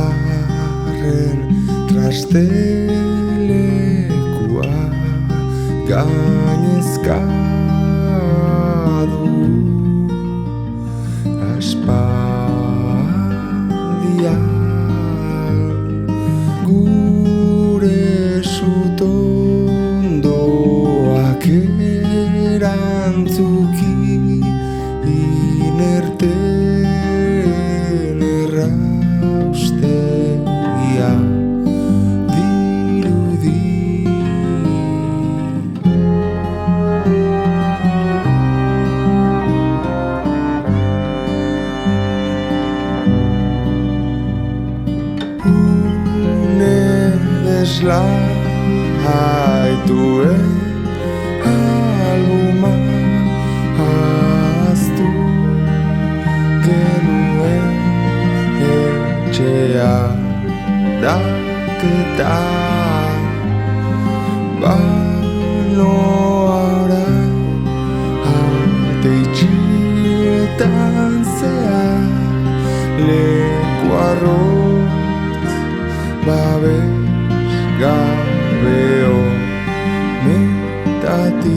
Errazaren trastelekua gainezka du aspaldian gure sutondoak erantzuki inerten erraustegia dirudi. Deslaituen albuma ahaztu genuen etxea daketa banoara arte itxietan zehar leku arrotz babes gabeo metatik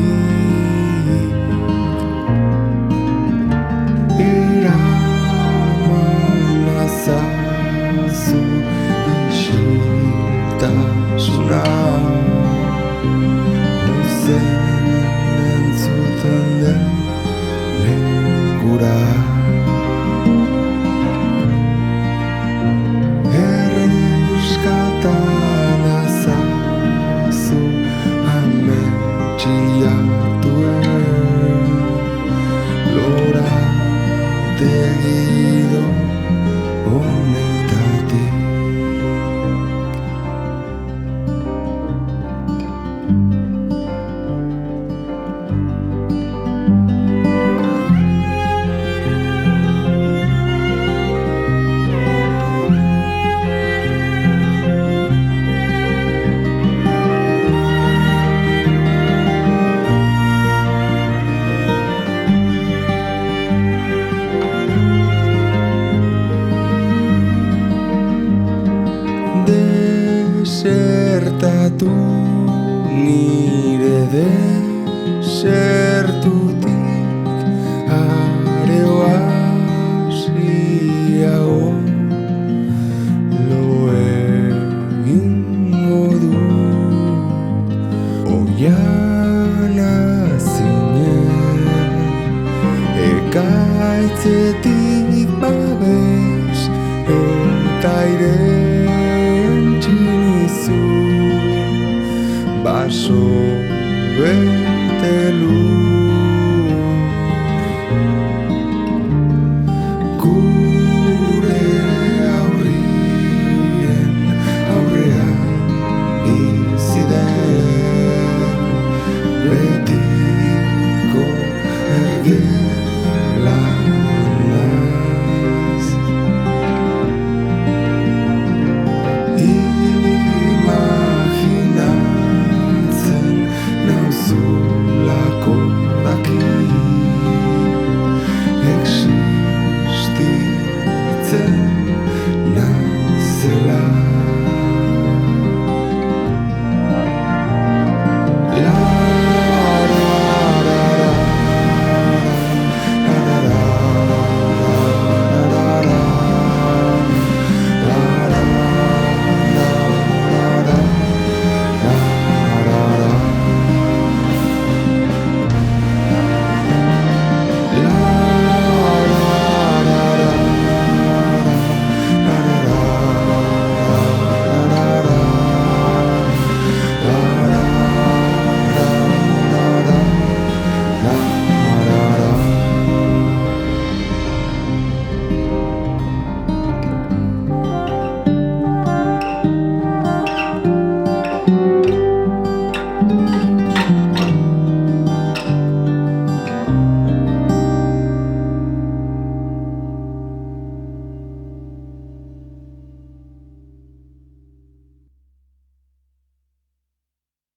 eraman azazu isiltasuna ozen entzuten den lekura. Tegido honetatik desertatu nire desertutik areo hasiago lo egingo du oiana zinen ekaitzetik babes eta baso bete luz.